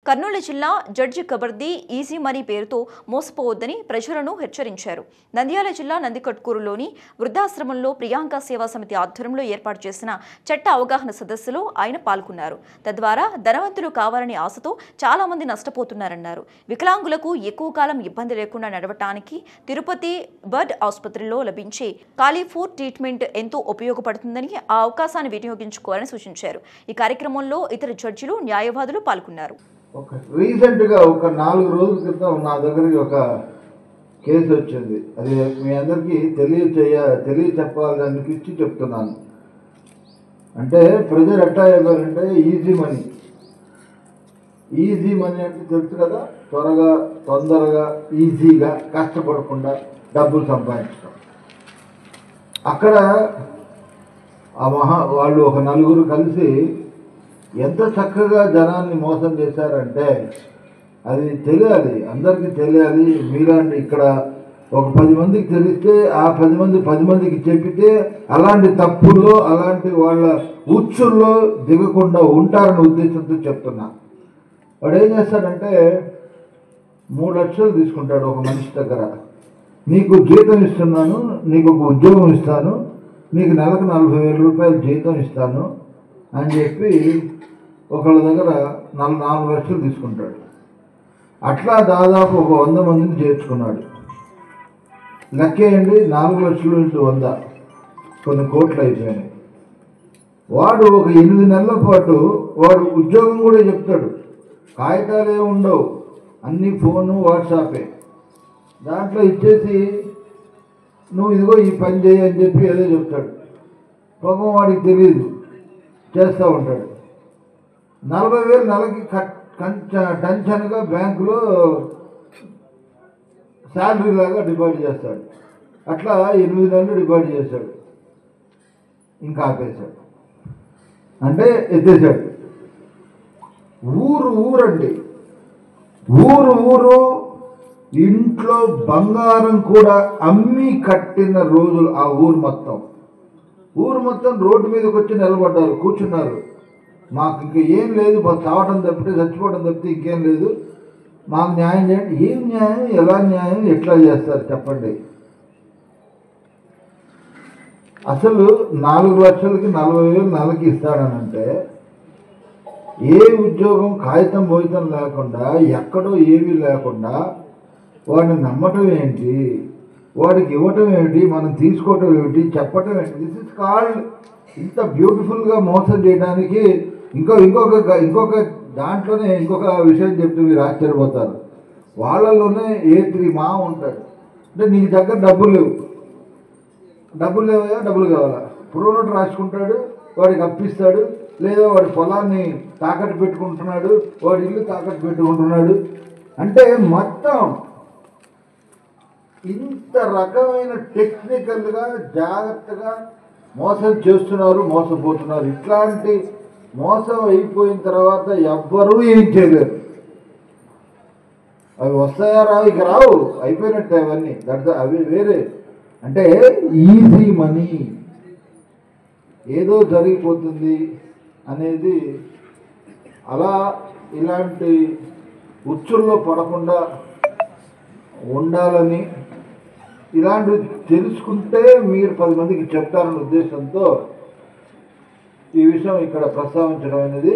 కర్నూలు జిల్లా judge కబర్దీ easy money పేరుతో మోసపోవద్దని ప్రజలను హెచ్చరించారు. నంద్యాల జిల్లా నందికొట్కూరులోని వృద్ధాశ్రమంలో ప్రియాంక సేవా సమితి ఆధ్వర్యంలో ఏర్పాటు చేసిన చట్ట అవగాహన సదస్సులో ఆయన పాల్గొన్నారు. తద్వారా ధనవంతులు కావాలని ఆశతో చాలా మంది నష్టపోతున్నారన్నారు. వికలాంగులకు ఎక్కువ కాలం ఇబ్బంది లేకుండా నడవటానికి తిరుపతి బర్డ్ ఆసుపత్రిలో లభించే కాలీఫోర్ ట్రీట్మెంట్ ఎంతో ఉపయోగపడుతుందని ఆ అవకాశాన్ని వినియోగించుకోవాలని సూచించారు. ఈ కార్యక్రమంలో ఇతర జడ్జిలు, న్యాయవాదులు పాల్గొన్నారు. రీసెంట్గా ఒక 4 రోజుల క్రితం నా దగ్గరికి ఒక కేసు వచ్చింది. అది మీ అందరికీ తెలియచెప్పాలని ఇచ్చి చెప్తున్నాను. అంటే ప్రజలు ఎట్లా చెప్పారంటే ఈజీ మనీ అంటే తెలుసు కదా, త్వరగా తొందరగా ఈజీగా కష్టపడకుండా డబ్బులు సంపాదించడం. అక్కడ వాళ్ళు ఒక 4 కలిసి ఎంత చక్కగా జనాన్ని మోసం చేశారంటే అది తెలియాలి, అందరికీ తెలియాలి. మీలాంటి ఇక్కడ ఒక 10 మందికి తెలిస్తే ఆ 10 మందికి చెప్పితే అలాంటి తప్పుల్లో అలాంటి వాళ్ళ ఉచ్చుల్లో దిగకుండా ఉంటారనే ఉద్దేశంతో చెప్తున్నా. వాడు ఏం చేస్తాడంటే 3 లక్షలు తీసుకుంటాడు ఒక మనిషి దగ్గర. నీకు జీతం ఇస్తున్నాను, నీకు ఒక ఉద్యోగం ఇస్తాను, నీకు నెలకు 40,000 రూపాయలు జీతం ఇస్తాను అని చెప్పి ఒకళ్ళ దగ్గర 4 లక్షలు తీసుకుంటాడు. అట్లా దాదాపు ఒక 100 మందిని చేర్చుకున్నాడు. లెక్కేయండి, 4 లక్షలు ఇంటూ 100 కొన్ని కోట్లు అయిపోయినాయి. వాడు ఒక 8 నెలల పాటు వాడు ఉద్యోగం కూడా చెప్తాడు. కాగితాలు ఏమి ఉండవు, అన్నీ ఫోను వాట్సాపే. దాంట్లో ఇచ్చేసి నువ్వు ఇదిగో ఈ పని చేయి అని చెప్పి ఏదో చెప్తాడు. పాపం వాడికి తెలియదు, చేస్తూ ఉంటాడు. 40,000 నెలకి టెన్షన్గా బ్యాంకులో శాలరీ లాగా డిపాజిట్ చేస్తాడు. అట్లా 8 నెలలు డిపాజిట్ చేశాడు, ఇంకా ఆపేశాడు, అంటే ఎత్తేసాడు. ఊరండి, ఊరు ఇంట్లో బంగారం కూడా అమ్మి కట్టిన రోజులు. ఆ ఊరు మొత్తం రోడ్డు మీదకి వచ్చి నిలబడ్డారు, కూర్చున్నారు. మాకు ఇంకా ఏం లేదు, చావటం తప్పితే చచ్చిపోవడం తప్పితే ఇంకేం లేదు, మాకు న్యాయం చేయండి. ఏం న్యాయం, ఎలా న్యాయం, ఎట్లా చేస్తారు చెప్పండి. అసలు 4 లక్షలకి 40,000 నెలకి ఇస్తాడనంటే ఏ ఉద్యోగం కాగితం భోగితం లేకుండా, ఎక్కడో ఏమీ లేకుండా వాడిని నమ్మటం ఏంటి, వాడికి ఇవ్వటం ఏమిటి, మనం తీసుకోవటం ఏమిటి, చెప్పటం ఏంటి? This is called. ఇంత బ్యూటిఫుల్గా మోసం చేయడానికి ఇంకొక దాంట్లోనే ఇంకొక విషయం చెప్తే మీరు ఆశ్చర్యపోతారు. వాళ్ళలోనే A3 మా ఉంటాడు. అంటే నీకు దగ్గర డబ్బులు లేవయా, డబ్బులు కావాలా, ప్రోనోట్ రాసుకుంటాడు, వాడికి అప్పిస్తాడు. లేదా వాడి పొలాన్ని తాకట్టు పెట్టుకుంటున్నాడు, వాడి ఇల్లు తాకట్టు పెట్టుకుంటున్నాడు. అంటే మొత్తం ఇంత రకమైన టెక్నికల్గా జాగ్రత్తగా మోసం చేస్తున్నారు, మోసపోతున్నారు. ఇట్లాంటి మోసం అయిపోయిన తర్వాత ఎవ్వరూ ఏం చేయలేరు. అవి వస్తాయా రావు, ఇక రావు, అయిపోయినట్టే అవన్నీ. అవి వేరే. అంటే ఈజీ మనీ, ఏదో జరిగిపోతుంది అనేది. అలా ఇలాంటి ఉచ్చుల్లో పడకుండా ఉండాలని, ఇలాంటివి తెలుసుకుంటే మీరు 10 మందికి చెప్తారనే ఉద్దేశంతో ఈ విషయం ఇక్కడ ప్రస్తావించడం అనేది.